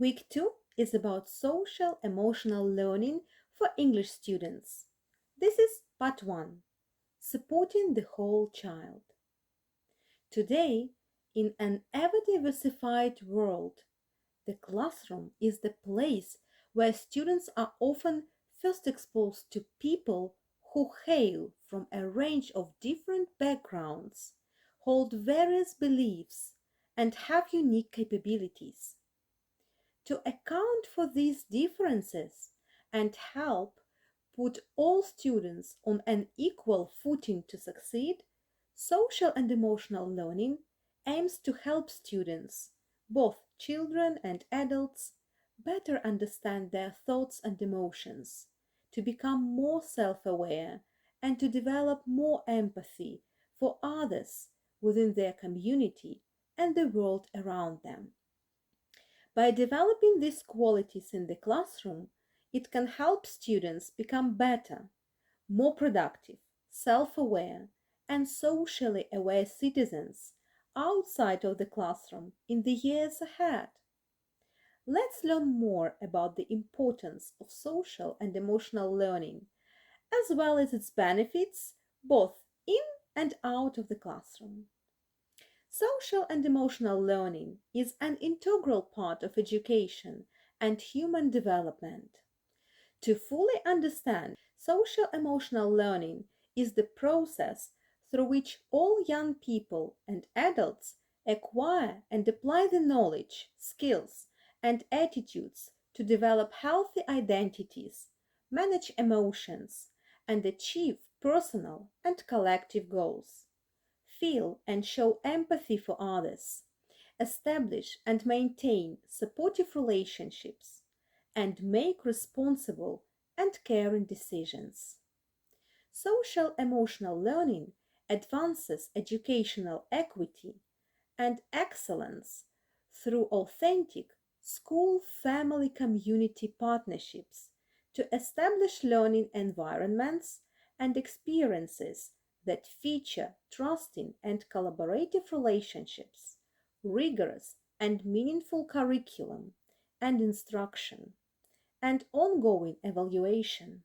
Week 2 is about social emotional learning for English students. This is part 1, supporting the whole child. Today, in an ever diversified world, the classroom is the place where students are often first exposed to people who hail from a range of different backgrounds, hold various beliefs, and have unique capabilities. To account for these differences and help put all students on an equal footing to succeed, social and emotional learning aims to help students, both children and adults, better understand their thoughts and emotions, to become more self-aware, and to develop more empathy for others within their community and the world around them. By developing these qualities in the classroom, it can help students become better, more productive, self-aware, and socially aware citizens outside of the classroom in the years ahead. Let's learn more about the importance of social and emotional learning, as well as its benefits both in and out of the classroom. Social and emotional learning is an integral part of education and human development. To fully understand, social emotional learning is the process through which all young people and adults acquire and apply the knowledge, skills, and attitudes to develop healthy identities, manage emotions, and achieve personal and collective goals. Feel and show empathy for others, establish and maintain supportive relationships, and make responsible and caring decisions. Social emotional learning advances educational equity and excellence through authentic school-family community partnerships to establish learning environments and experiences that feature trusting and collaborative relationships, rigorous and meaningful curriculum and instruction, and ongoing evaluation.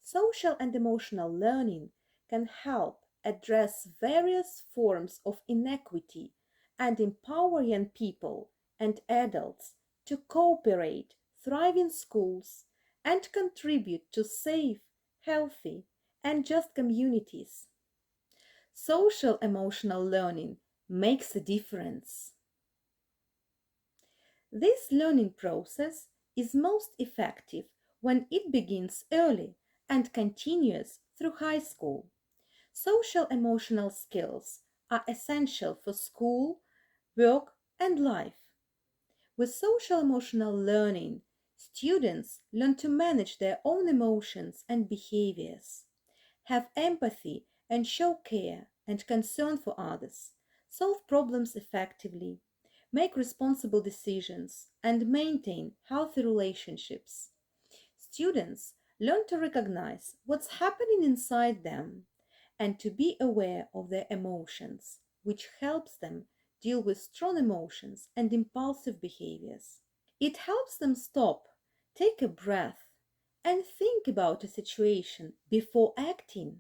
Social and emotional learning can help address various forms of inequity and empower young people and adults to cooperate, thrive in schools, and contribute to safe, healthy, and just communities. Social emotional learning makes a difference. This learning process is most effective when it begins early and continues through high school. Social emotional skills are essential for school, work, and life. With social emotional learning, students learn to manage their own emotions and behaviors, have empathy and show care and concern for others, solve problems effectively, make responsible decisions, and maintain healthy relationships. Students learn to recognize what's happening inside them and to be aware of their emotions, which helps them deal with strong emotions and impulsive behaviors. It helps them stop, take a breath, and think about a situation before acting.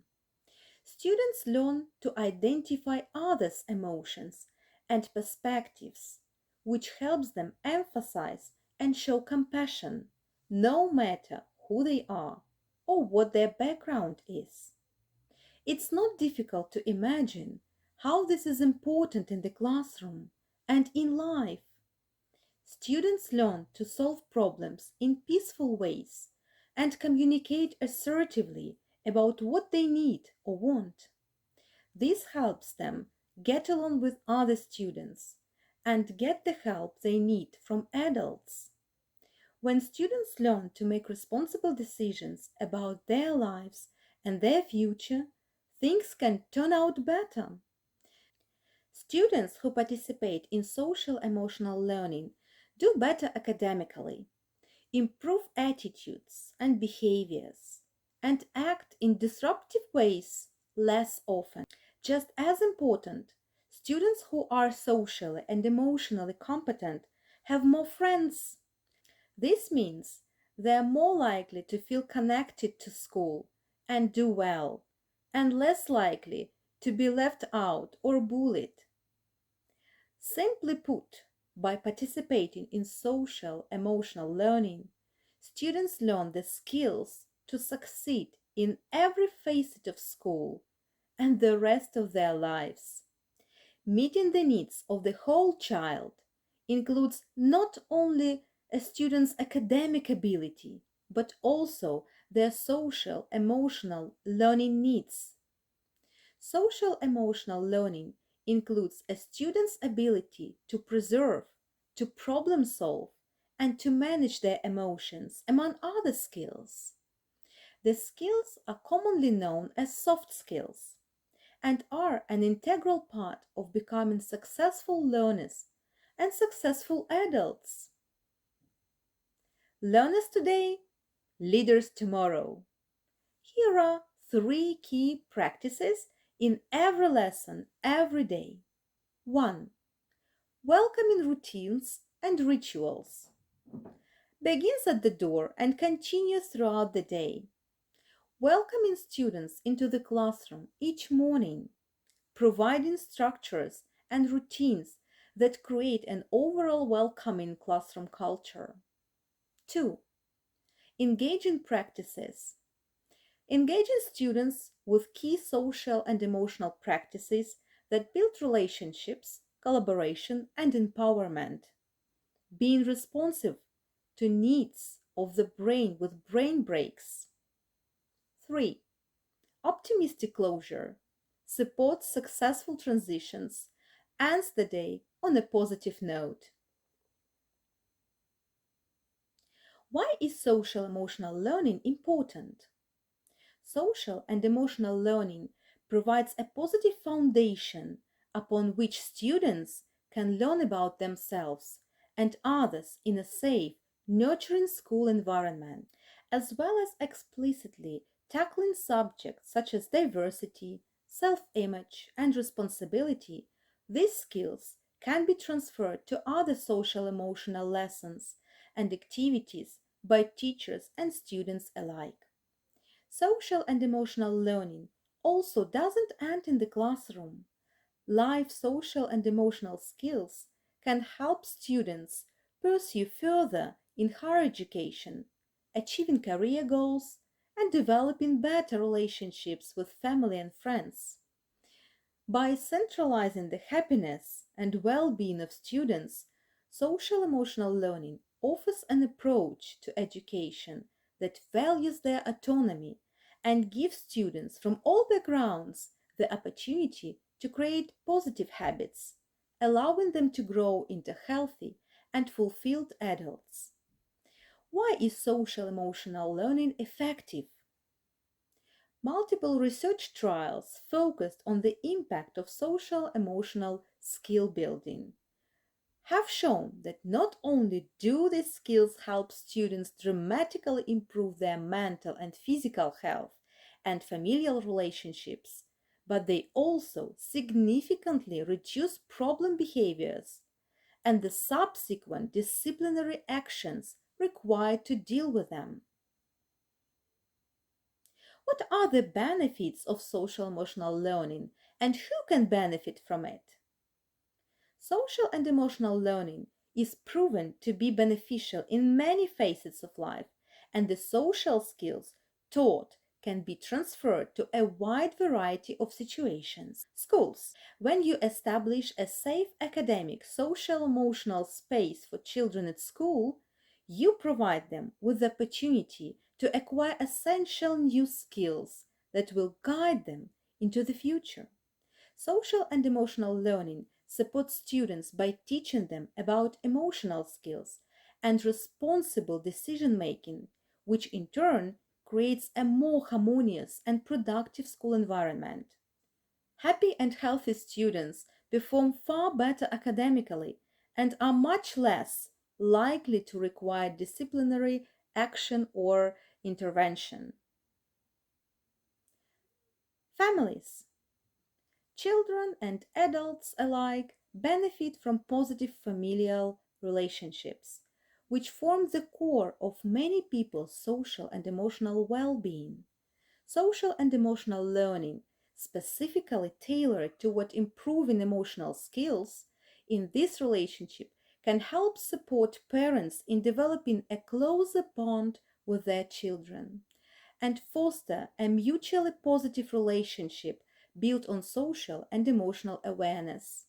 Students learn to identify others' emotions and perspectives, which helps them emphasize and show compassion, no matter who they are or what their background is. It's not difficult to imagine how this is important in the classroom and in life. Students learn to solve problems in peaceful ways and communicate assertively about what they need or want. This helps them get along with other students and get the help they need from adults. When students learn to make responsible decisions about their lives and their future, things can turn out better. Students who participate in social emotional learning do better academically, improve attitudes and behaviors, and act in disruptive ways less often. Just as important, students who are socially and emotionally competent have more friends, This means they are more likely to feel connected to school and do well, and less likely to be left out or bullied. Simply put, by participating in social emotional learning, students learn the skills to succeed in every facet of school and the rest of their lives. Meeting the needs of the whole child includes not only a student's academic ability, but also their social emotional learning needs. Social emotional learning includes a student's ability to preserve, to problem solve, and to manage their emotions, among other skills. The skills are commonly known as soft skills and are an integral part of becoming successful learners and successful adults. Learners today, leaders tomorrow. Here are three key practices in every lesson every day. 1. Welcoming routines and rituals. Begins at the door and continues throughout the day. Welcoming students into the classroom each morning, providing structures and routines that create an overall welcoming classroom culture. 2. Engaging practices. Engaging students with key social and emotional practices that build relationships, collaboration, and empowerment. Being responsive to needs of the brain with brain breaks. 3. Optimistic closure supports successful transitions, ends the day on a positive note. Why is social emotional learning important? Social and emotional learning provides a positive foundation upon which students can learn about themselves and others in a safe, nurturing school environment, as well as explicitly tackling subjects such as diversity, self image, and responsibility. These skills can be transferred to other social emotional lessons and activities by teachers and students alike. Social and emotional learning also doesn't end in the classroom. Life social and emotional skills can help students pursue further in higher education, achieving career goals, and developing better relationships with family and friends. By centralizing the happiness and well being of students, social emotional learning offers an approach to education that values their autonomy and gives students from all backgrounds the opportunity to create positive habits, allowing them to grow into healthy and fulfilled adults. Why is social emotional learning effective? Multiple research trials focused on the impact of social emotional skill building have shown that not only do these skills help students dramatically improve their mental and physical health and familial relationships, but they also significantly reduce problem behaviors and the subsequent disciplinary actions required to deal with them. What are the benefits of social emotional learning and who can benefit from it? Social and emotional learning is proven to be beneficial in many facets of life, and the social skills taught can be transferred to a wide variety of situations. Schools. When you establish a safe academic, social, emotional space for children at school, you provide them with the opportunity to acquire essential new skills that will guide them into the future. Social and emotional learning supports students by teaching them about emotional skills and responsible decision making, which in turn creates a more harmonious and productive school environment. Happy and healthy students perform far better academically and are much less likely to require disciplinary action or intervention. Families. Children and adults alike benefit from positive familial relationships, which form the core of many people's social and emotional well-being. Social and emotional learning, specifically tailored toward improving emotional skills in this relationship, can help support parents in developing a closer bond with their children and foster a mutually positive relationship built on social and emotional awareness.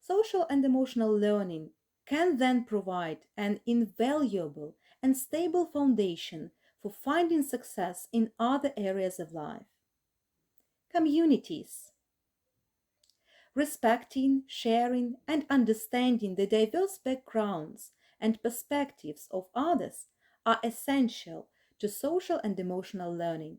Social and emotional learning can then provide an invaluable and stable foundation for finding success in other areas of life. Communities. Respecting, sharing, and understanding the diverse backgrounds and perspectives of others are essential to social and emotional learning.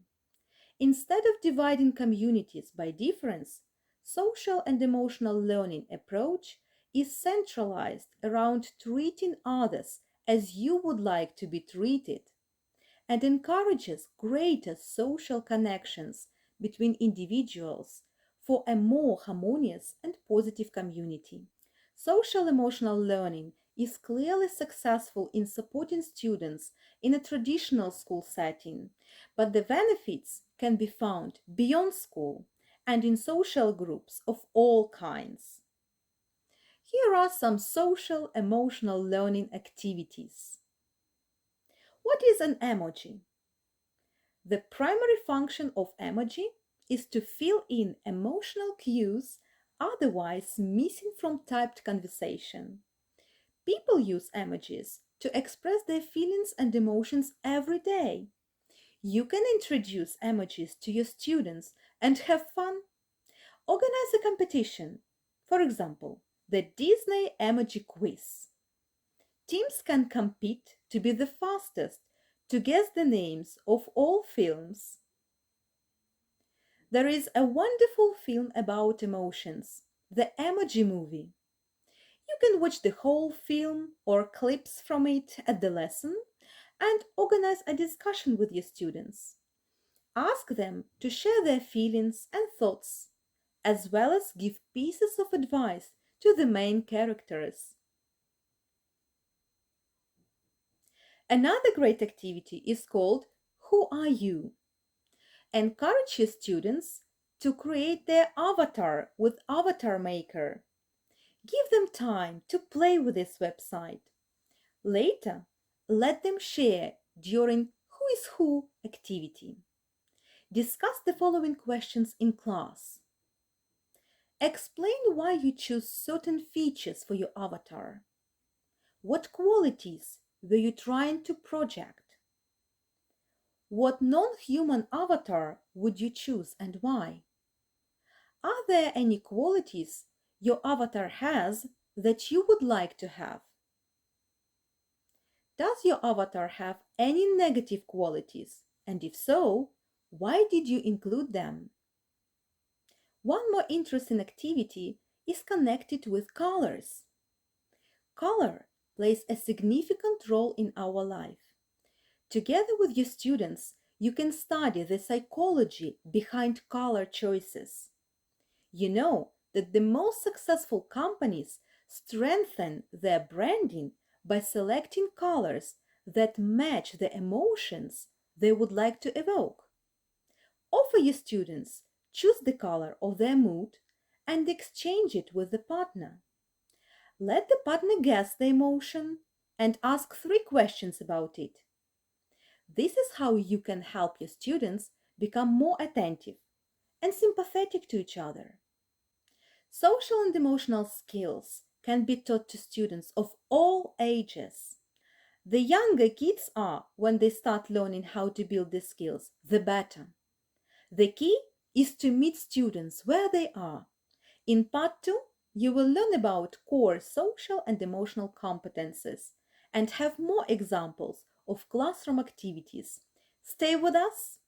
Instead of dividing communities by difference, social and emotional learning approach is centralized around treating others as you would like to be treated and encourages greater social connections between individuals for a more harmonious and positive community. Social emotional learning is clearly successful in supporting students in a traditional school setting, but the benefits can be found beyond school and in social groups of all kinds. Here are some social emotional learning activities. What is an emoji? The primary function of emoji is to fill in emotional cues otherwise missing from typed conversation. People use emojis to express their feelings and emotions every day. You can introduce emojis to your students and have fun. Organize a competition. For example, the Disney Emoji Quiz. Teams can compete to be the fastest to guess the names of all films. There is a wonderful film about emotions, the Emoji Movie. You can watch the whole film or clips from it at the lesson and organize a discussion with your students. Ask them to share their feelings and thoughts, as well as give pieces of advice to the main characters. Another great activity is called Who Are You? Encourage your students to create their avatar with Avatar Maker. Give them time to play with this website. Later, let them share during Who is Who activity. Discuss the following questions in class. Explain why you choose certain features for your avatar. What qualities were you trying to project? What non-human avatar would you choose and why? Are there any qualities your avatar has that you would like to have? Does your avatar have any negative qualities? And if so, why did you include them? One more interesting activity is connected with colors. Color plays a significant role in our life. Together with your students, you can study the psychology behind color choices. You know that the most successful companies strengthen their branding by selecting colors that match the emotions they would like to evoke. Offer your students choose the color of their mood and exchange it with the partner. Let the partner guess the emotion and ask 3 questions about it. This is how you can help your students become more attentive and sympathetic to each other. Social and emotional skills can be taught to students of all ages. The younger kids are when they start learning how to build these skills, the better. The key is to meet students where they are. In part 2, you will learn about core social and emotional competences and have more examples of classroom activities. Stay with us